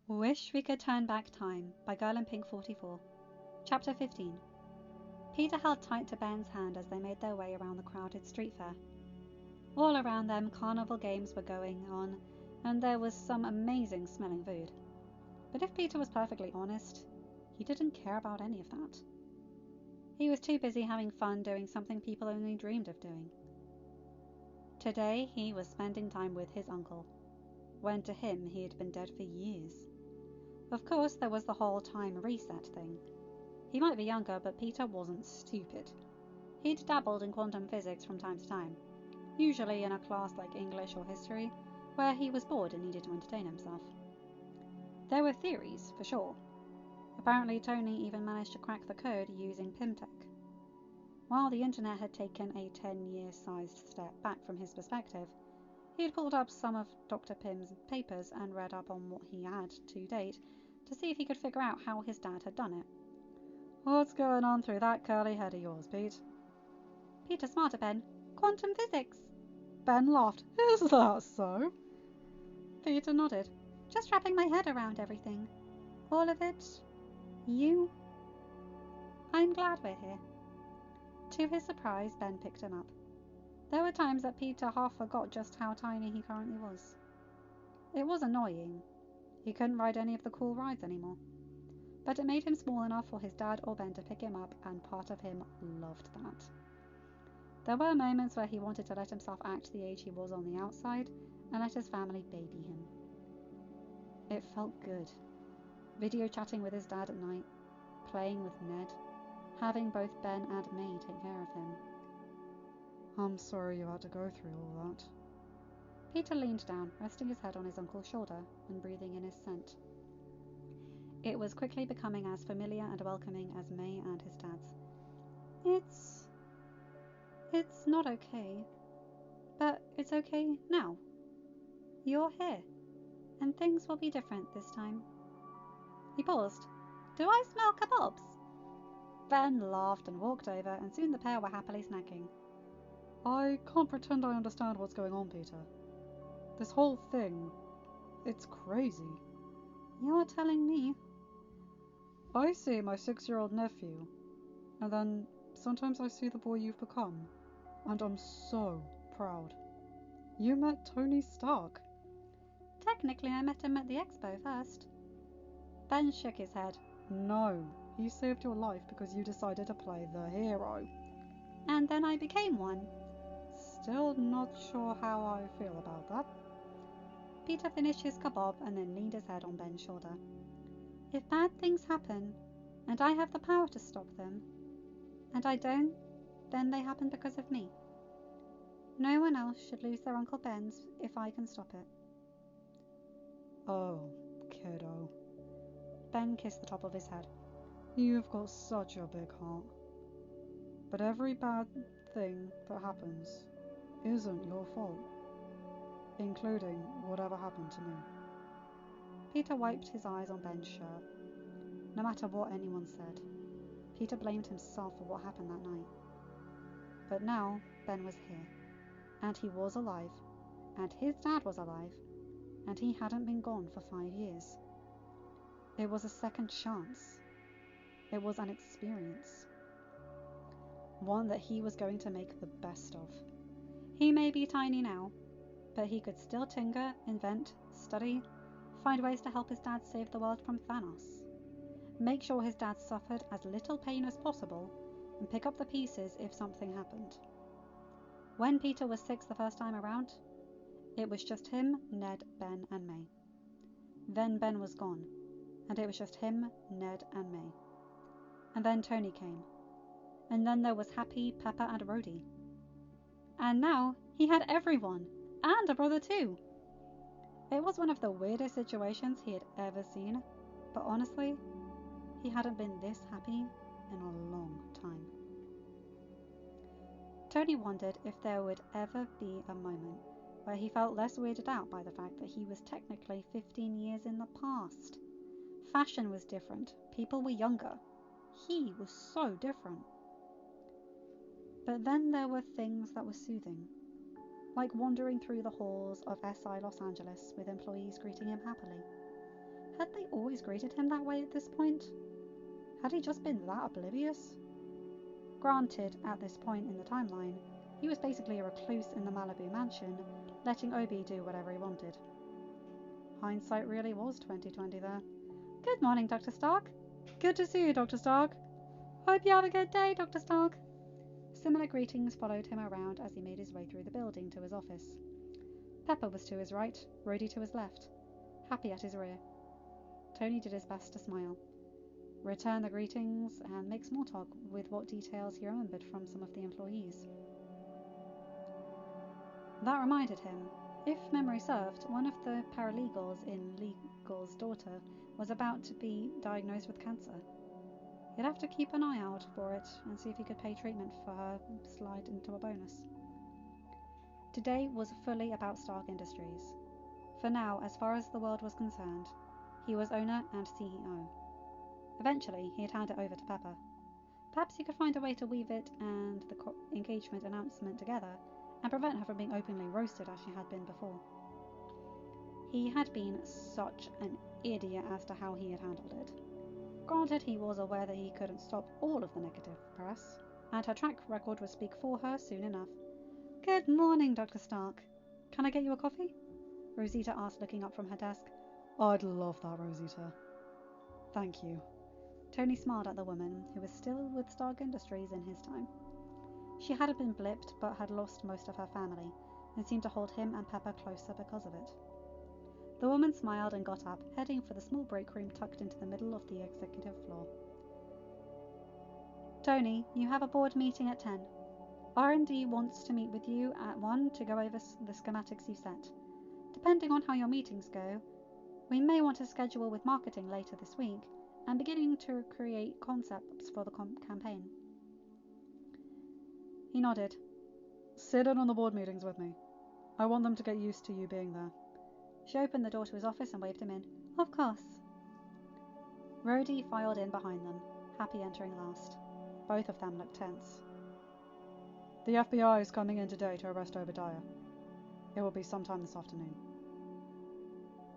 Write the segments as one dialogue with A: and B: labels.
A: Wish We Could Turn Back Time by Girlinpink44. Chapter 15. Peter held tight to Ben's hand as they made their way around the crowded street fair. All around them, carnival games were going on, and there was some amazing smelling food. But if Peter was perfectly honest, he didn't care about any of that. He was too busy having fun doing something people only dreamed of doing. Today he was spending time with his uncle, when to him he had been dead for years. Of course, there was the whole time reset thing. He might be younger, but Peter wasn't stupid. He'd dabbled in quantum physics from time to time, usually in a class like English or history, where he was bored and needed to entertain himself. There were theories, for sure. Apparently, Tony even managed to crack the code using PimTech. While the internet had taken a 10-year-sized step back from his perspective, he had pulled up some of Dr. Pym's papers and read up on what he had to date to see if he could figure out how his dad had done it. "What's going on through that curly head of yours, Pete?" "Peter smarter, Ben. Quantum physics."
B: Ben laughed. "Is that so?"
A: Peter nodded. "Just wrapping my head around everything. All of it. You. I'm glad we're here." To his surprise, Ben picked him up. There were times that Peter half forgot just how tiny he currently was. It was annoying. He couldn't ride any of the cool rides anymore. But it made him small enough for his dad or Ben to pick him up, and part of him loved that. There were moments where he wanted to let himself act the age he was on the outside and let his family baby him. It felt good. Video chatting with his dad at night, playing with Ned, having both Ben and May take care of him.
B: "I'm sorry you had to go through all that."
A: Peter leaned down, resting his head on his uncle's shoulder and breathing in his scent. It was quickly becoming as familiar and welcoming as May and his dad's. It's not okay. But it's okay now. You're here, and things will be different this time. He paused. "Do I smell kebabs?" Ben laughed and walked over, and soon the pair were happily snacking.
B: "I can't pretend I understand what's going on, Peter. This whole thing, it's crazy."
A: "You're telling me."
B: "I see my 6-year-old nephew, and then sometimes I see the boy you've become, and I'm so proud. You met Tony Stark."
A: "Technically, I met him at the expo first." Ben shook his head.
B: "No, he saved your life because you decided to play the hero."
A: "And then I became one."
B: "Still not sure how I feel about that."
A: Peter finished his kebab and then leaned his head on Ben's shoulder. "If bad things happen, and I have the power to stop them, and I don't, then they happen because of me. No one else should lose their Uncle Ben's if I can stop it."
B: "Oh, kiddo."
A: Ben kissed the top of his head.
B: "You've got such a big heart. But every bad thing that happens isn't your fault, including whatever happened to me."
A: Peter wiped his eyes on Ben's shirt. No matter what anyone said, Peter blamed himself for what happened that night. But now Ben was here, and he was alive, and his dad was alive, and he hadn't been gone for 5 years. It was a second chance. It was an experience. One that he was going to make the best of. He may be tiny now, but he could still tinker, invent, study, find ways to help his dad save the world from Thanos, make sure his dad suffered as little pain as possible, and pick up the pieces if something happened. When Peter was 6 the first time around, it was just him, Ned, Ben, and May. Then Ben was gone, and it was just him, Ned, and May. And then Tony came. And then there was Happy, Pepper, and Rhodey. And now he had everyone, and a brother too. It was one of the weirdest situations he had ever seen, but honestly, he hadn't been this happy in a long time. Tony wondered if there would ever be a moment where he felt less weirded out by the fact that he was technically 15 years in the past. Fashion was different, people were younger. He was so different. But then there were things that were soothing, like wandering through the halls of SI Los Angeles with employees greeting him happily, Had they always greeted him that way at this point? Had he just been that oblivious? Granted, at this point in the timeline, he was basically a recluse in the Malibu mansion, letting Obi do whatever he wanted. Hindsight really was 2020 there. Good morning, Dr. Stark.
B: Good to see you, Dr. Stark.
A: Hope you have a good day, Dr. Stark. Similar greetings followed him around as he made his way through the building to his office. Pepper was to his right, Rhodey to his left, Happy at his rear. Tony did his best to smile, return the greetings, and make small talk with what details he remembered from some of the employees. That reminded him, if memory served, one of the paralegals in Legal's daughter was about to be diagnosed with cancer. He'd have to keep an eye out for it and see if he could pay treatment for her slide into a bonus. Today was fully about Stark Industries. For now, as far as the world was concerned, he was owner and CEO. Eventually, he'd hand it over to Pepper. Perhaps he could find a way to weave it and the engagement announcement together and prevent her from being openly roasted as she had been before. He had been such an idiot as to how he had handled it. Granted, he was aware that he couldn't stop all of the negative press, and her track record would speak for her soon enough. Good morning, Dr. Stark. Can I get you a coffee? Rosita asked, looking up from her desk.
B: I'd love that, Rosita. Thank you.
A: Tony smiled at the woman, who was still with Stark Industries in his time. She hadn't been blipped, but had lost most of her family, and seemed to hold him and Pepper closer because of it. The woman smiled and got up, heading for the small break room tucked into the middle of the executive floor. Tony, you have a board meeting at 10. R&D wants to meet with you at 1 to go over the schematics you set. Depending on how your meetings go, we may want to schedule with marketing later this week and beginning to create concepts for the campaign. He nodded.
B: Sit in on the board meetings with me. I want them to get used to you being there.
A: She opened the door to his office and waved him in. Of course. Rhodey filed in behind them, Happy entering last. Both of them looked tense.
B: The FBI is coming in today to arrest Obadiah. It will be sometime this afternoon.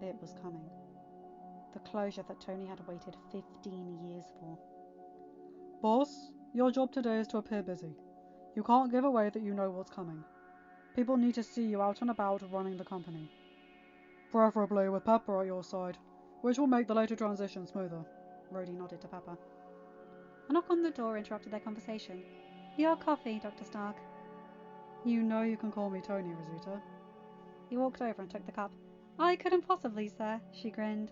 B: It was coming. The closure that Tony had waited 15 years for. Boss, your job today is to appear busy. You can't give away that you know what's coming. People need to see you out and about running the company. Preferably with Pepper at your side, which will make the later transition smoother.
A: Rhodey nodded to Pepper. A knock on the door interrupted their conversation. Your coffee, Dr. Stark.
B: You know you can call me Tony, Rosita.
A: He walked over and took the cup. I couldn't possibly, sir, she grinned.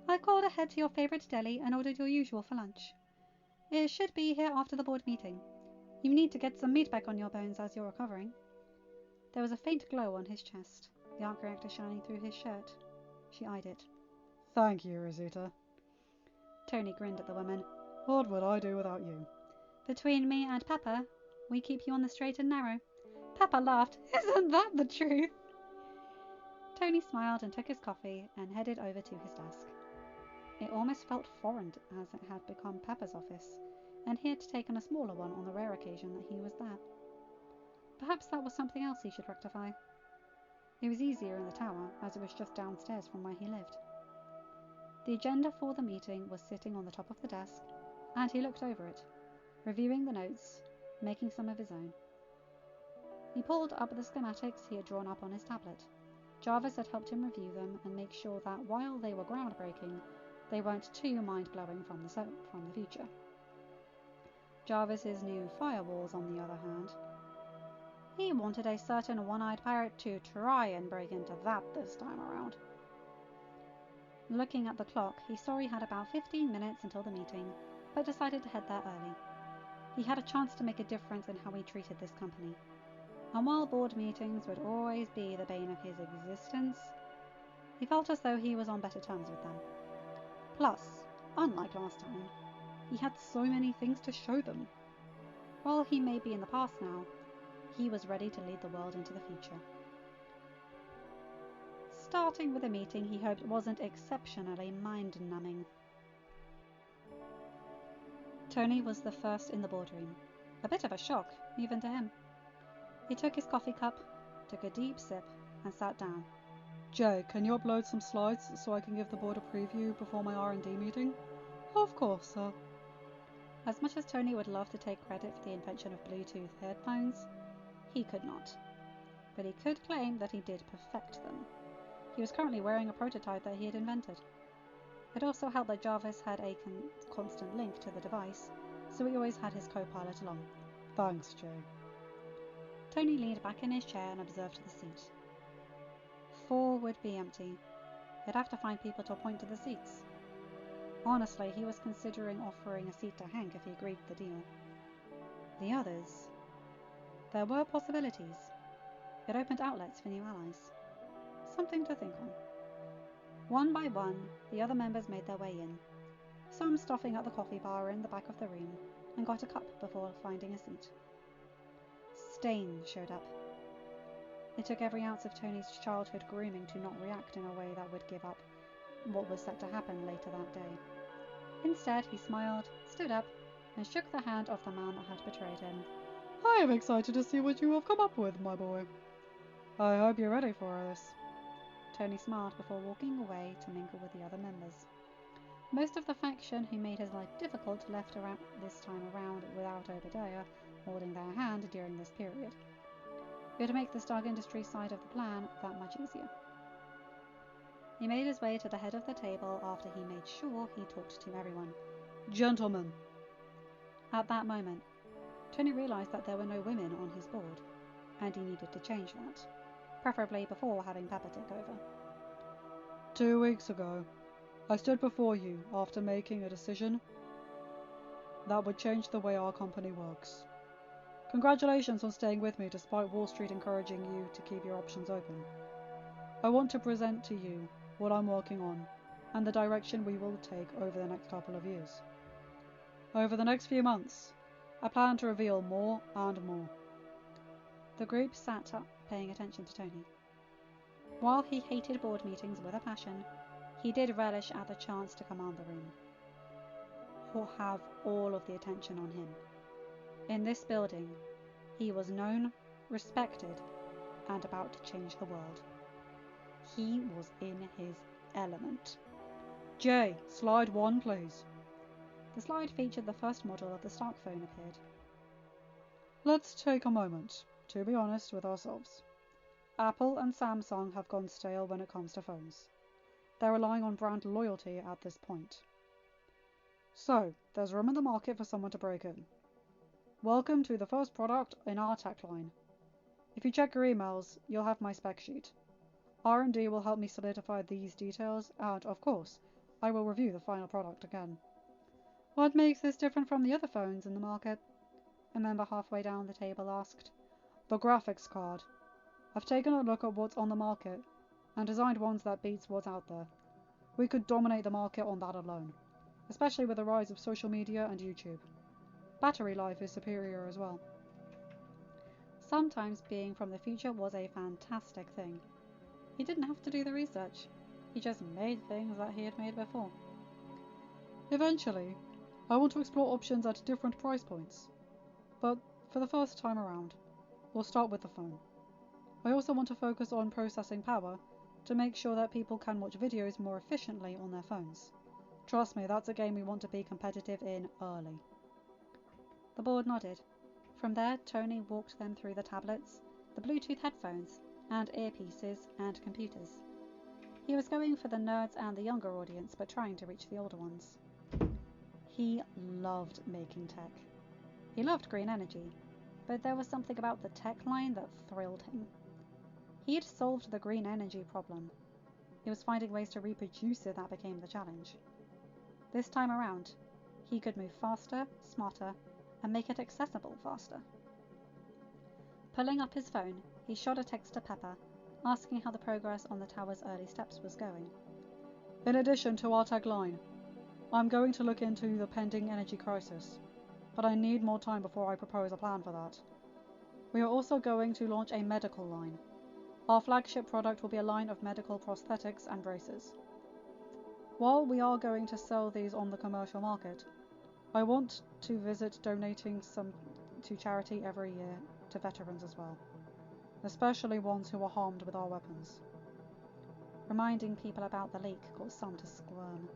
A: I called ahead to your favourite deli and ordered your usual for lunch. It should be here after the board meeting. You need to get some meat back on your bones as you're recovering. There was a faint glow on his chest, the arc reactor shining through his shirt. She eyed it.
B: Thank you, Rosita.
A: Tony grinned at the woman.
B: What would I do without you?
A: Between me and Pepper, we keep you on the straight and narrow. Pepper laughed. Isn't that the truth? Tony smiled and took his coffee and headed over to his desk. It almost felt foreign as it had become Pepper's office, and he had taken a smaller one on the rare occasion that he was there. Perhaps that was something else he should rectify. It was easier in the tower, as it was just downstairs from where he lived. The agenda for the meeting was sitting on the top of the desk, and he looked over it, reviewing the notes, making some of his own. He pulled up the schematics he had drawn up on his tablet. Jarvis had helped him review them and make sure that while they were groundbreaking, they weren't too mind-blowing from the future. Jarvis's new firewalls, on the other hand, he wanted a certain one-eyed pirate to try and break into that this time around. Looking at the clock, he saw he had about 15 minutes until the meeting, but decided to head there early. He had a chance to make a difference in how he treated this company. And while board meetings would always be the bane of his existence, he felt as though he was on better terms with them. Plus, unlike last time, he had so many things to show them. While he may be in the past now, he was ready to lead the world into the future. Starting with a meeting he hoped wasn't exceptionally mind-numbing. Tony was the first in the boardroom. A bit of a shock, even to him. He took his coffee cup, took a deep sip, and sat down,
B: Jay, can you upload some slides so I can give the board a preview before my R&D meeting? Of course, sir.
A: As much as Tony would love to take credit for the invention of Bluetooth headphones, he could not. But he could claim that he did perfect them. He was currently wearing a prototype that he had invented. It also helped that Jarvis had a constant link to the device, so he always had his co-pilot along.
B: Thanks, Jay.
A: Tony leaned back in his chair and observed the seat. 4 would be empty. He'd have to find people to appoint to the seats. Honestly, he was considering offering a seat to Hank if he agreed to the deal. The others... There were possibilities. It opened outlets for new allies. Something to think on. One by one, the other members made their way in, some stopping at the coffee bar in the back of the room and got a cup before finding a seat. Stain showed up. It took every ounce of Tony's childhood grooming to not react in a way that would give up what was set to happen later that day. Instead, he smiled, stood up, and shook the hand of the man that had betrayed him.
B: I am excited to see what you have come up with, my boy. I hope you're ready for this.
A: Tony smiled before walking away to mingle with the other members. Most of the faction who made his life difficult left around this time around without Obadiah holding their hand during this period. It would make the Stark Industries side of the plan that much easier. He made his way to the head of the table after he made sure he talked to everyone.
B: Gentlemen.
A: At that moment, Tony realized that there were no women on his board, and he needed to change that, preferably before having Pepper take over.
B: 2 weeks ago, I stood before you after making a decision that would change the way our company works. Congratulations on staying with me despite Wall Street encouraging you to keep your options open. I want to present to you what I'm working on and the direction we will take over the next couple of years. Over the next few months, I plan to reveal more and more.
A: The group sat up, paying attention to Tony. While he hated board meetings with a passion, he did relish at the chance to command the room, or have all of the attention on him. In this building, he was known, respected, and about to change the world. He was in his element.
B: Jay, slide 1, please.
A: The slide featured the first model of the Stark phone appeared.
B: Let's take a moment to be honest with ourselves. Apple and Samsung have gone stale when it comes to phones. They're relying on brand loyalty at this point. So, there's room in the market for someone to break in. Welcome to the first product in our tech line. If you check your emails, you'll have my spec sheet. R&D will help me solidify these details, and, of course, I will review the final product again.
A: What makes this different from the other phones in the market? A member halfway down the table asked.
B: The graphics card. I've taken a look at what's on the market and designed ones that beats what's out there. We could dominate the market on that alone, especially with the rise of social media and YouTube. Battery life is superior as well.
A: Sometimes being from the future was a fantastic thing. He didn't have to do the research. He just made things that he had made before.
B: Eventually, I want to explore options at different price points. But for the first time around, we'll start with the phone. I also want to focus on processing power to make sure that people can watch videos more efficiently on their phones. Trust me, that's a game we want to be competitive in early.
A: The board nodded. From there, Tony walked them through the tablets, the Bluetooth headphones, and earpieces and computers. He was going for the nerds and the younger audience, but trying to reach the older ones. He loved making tech. He loved green energy, but there was something about the tech line that thrilled him. He had solved the green energy problem. It was finding ways to reproduce it that became the challenge. This time around, he could move faster, smarter, and make it accessible faster. Pulling up his phone, he shot a text to Pepper, asking how the progress on the tower's early steps was going.
B: In addition to our tech line, I'm going to look into the pending energy crisis, but I need more time before I propose a plan for that. We are also going to launch a medical line. Our flagship product will be a line of medical prosthetics and braces. While we are going to sell these on the commercial market, I want to visit donating some to charity every year to veterans as well, especially ones who are harmed with our weapons. Reminding people about the leak caused some to squirm.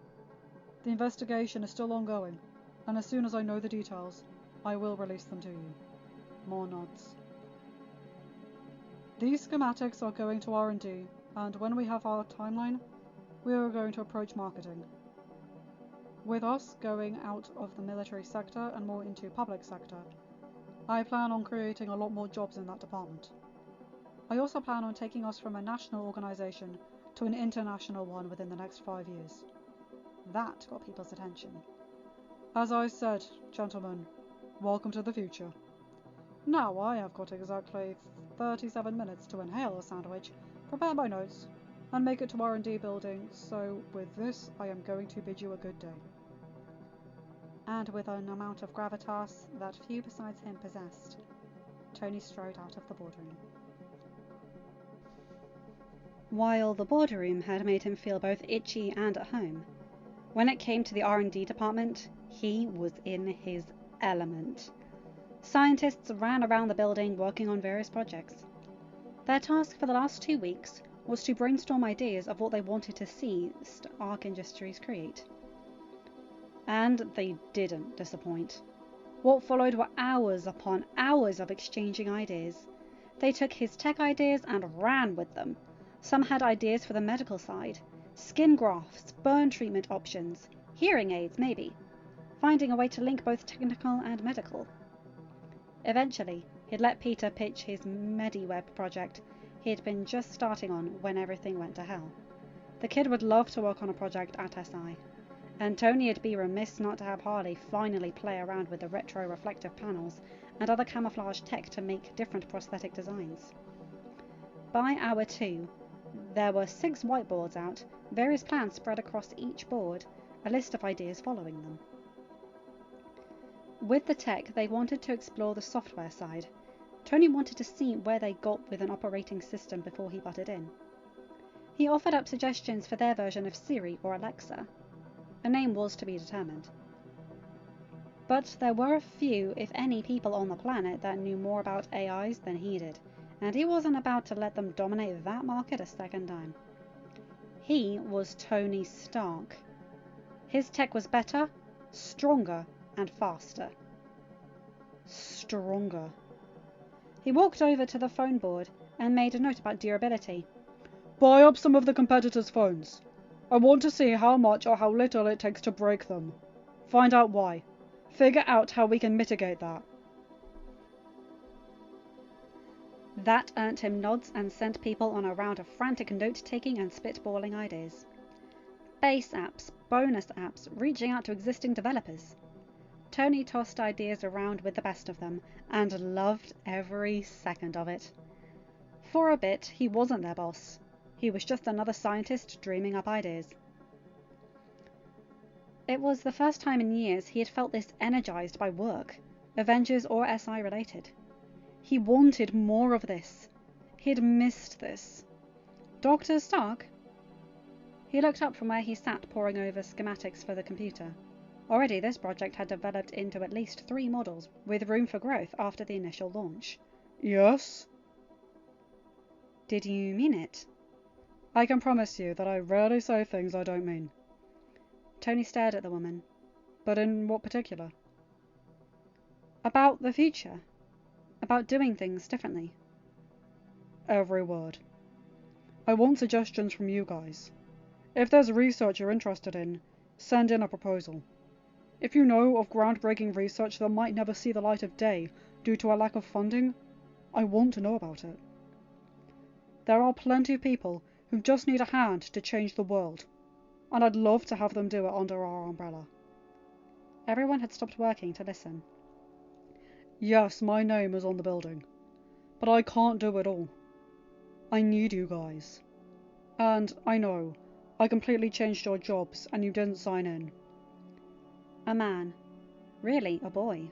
B: The investigation is still ongoing, and as soon as I know the details, I will release them to you. More nods. These schematics are going to R&D, and when we have our timeline, we are going to approach marketing. With us going out of the military sector and more into public sector, I plan on creating a lot more jobs in that department. I also plan on taking us from a national organisation to an international one within the next 5 years. That got people's attention. As I said, gentlemen, welcome to the future. Now I have got exactly 37 minutes to inhale a sandwich, prepare my notes, and make it to R&D building, so with this I am going to bid you a good day. And with an amount of gravitas that few besides him possessed, Tony strode out of the boardroom. While the boardroom had made him feel both itchy and at home, when it came to the R&D department, he was in his element. Scientists ran around the building working on various projects. Their task for the last 2 weeks was to brainstorm ideas of what they wanted to see Stark Industries create. And they didn't disappoint. What followed were hours upon hours of exchanging ideas. They took his tech ideas and ran with them. Some had ideas for the medical side, skin grafts, burn treatment options, hearing aids maybe, finding a way to link both technical and medical. Eventually, he'd let Peter pitch his MediWeb project he'd been just starting on when everything went to hell. The kid would love to work on a project at SI, and Tony'd be remiss not to have Harley finally play around with the retro-reflective panels and other camouflage tech to make different prosthetic designs. By hour 2, there were 6 whiteboards out, various plans spread across each board, a list of ideas following them. With the tech, they wanted to explore the software side. Tony wanted to see where they got with an operating system before he butted in. He offered up suggestions for their version of Siri or Alexa. A name was to be determined. But there were a few, if any, people on the planet that knew more about AIs than he did, and he wasn't about to let them dominate that market a second time. He was Tony Stark. His tech was better, stronger, and faster. Stronger. He walked over to the phone board and made a note about durability. Buy up some of the competitors' phones. I want to see how much or how little it takes to break them. Find out why. Figure out how we can mitigate that. That earned him nods and sent people on a round of frantic note-taking and spitballing ideas. Base apps, bonus apps, reaching out to existing developers. Tony tossed ideas around with the best of them, and loved every second of it. For a bit, he wasn't their boss. He was just another scientist dreaming up ideas. It was the first time in years he had felt this energized by work, Avengers or SI related. He wanted more of this. He'd missed this. Dr. Stark? He looked up from where he sat poring over schematics for the computer. Already this project had developed into at least 3 models, with room for growth after the initial launch. Yes? Did you mean it? I can promise you that I rarely say things I don't mean. Tony stared at the woman. But in what particular? About the future. About doing things differently. Every word. I want suggestions from you guys. If there's research you're interested in, send in a proposal. If you know of groundbreaking research that might never see the light of day due to a lack of funding, I want to know about it. There are plenty of people who just need a hand to change the world, and I'd love to have them do it under our umbrella. Everyone had stopped working to listen. Yes, my name is on the building, but I can't do it all. I need you guys. And I know, I completely changed your jobs and you didn't sign in. A man, really a boy,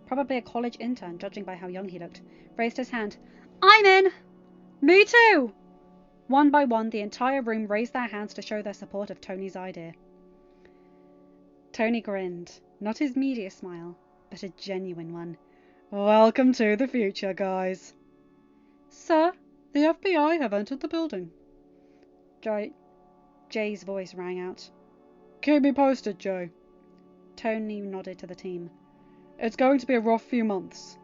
B: probably a college intern judging by how young he looked, raised his hand. I'm in! Me too! One by one, the entire room raised their hands to show their support of Tony's idea. Tony grinned, not his media smile, but a genuine one. Welcome to the future, guys. Sir, the FBI have entered the building.
A: Jay's voice rang out.
B: Keep me posted, Jay.
A: Tony nodded to the team.
B: It's going to be a rough few months,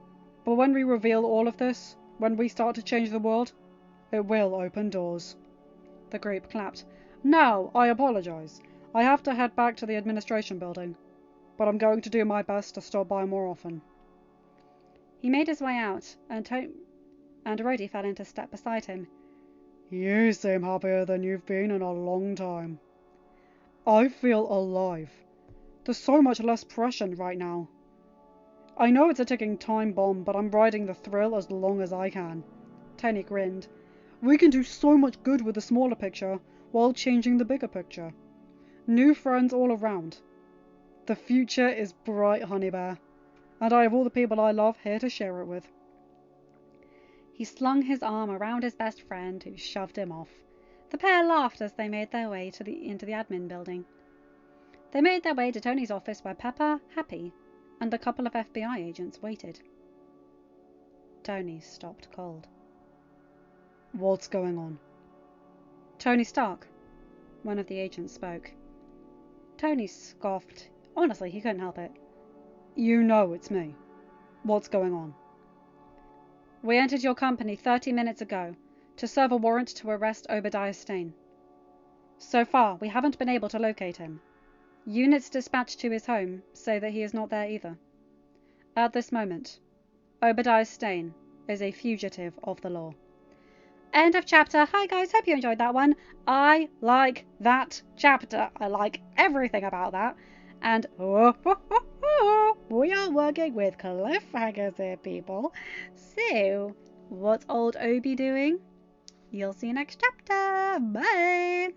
B: but when we reveal all of this, when we start to change the world, it will open doors.
A: The group clapped.
B: Now, I apologize. I have to head back to the administration building, but I'm going to do my best to stop by more often.
A: He made his way out, and Rhodey fell into step beside him.
B: You seem happier than you've been in a long time. I feel alive. There's so much less pressure right now. I know it's a ticking time bomb, but I'm riding the thrill as long as I can.
A: Tony grinned.
B: We can do so much good with the smaller picture while changing the bigger picture. New friends all around. The future is bright, Honey Bear, and I have all the people I love here to share it with.
A: He slung his arm around his best friend, who shoved him off. The pair laughed as they made their way into the admin building. They made their way to Tony's office, where Pepper, Happy, and a couple of FBI agents waited. Tony stopped cold.
B: What's going on?
A: Tony Stark. One of the agents spoke. Tony scoffed. Honestly, he couldn't help it.
B: You know it's me. What's going on?
A: We entered your company 30 minutes ago to serve a warrant to arrest Obadiah Stane. So far, we haven't been able to locate him. Units dispatched to his home say that he is not there either. At this moment, Obadiah Stane is a fugitive of the law. End of chapter. Hi guys, hope you enjoyed that one. I like that chapter. I like everything about that. And we are working with cliffhangers here, people. So, what's old Obi doing? You'll see next chapter. Bye.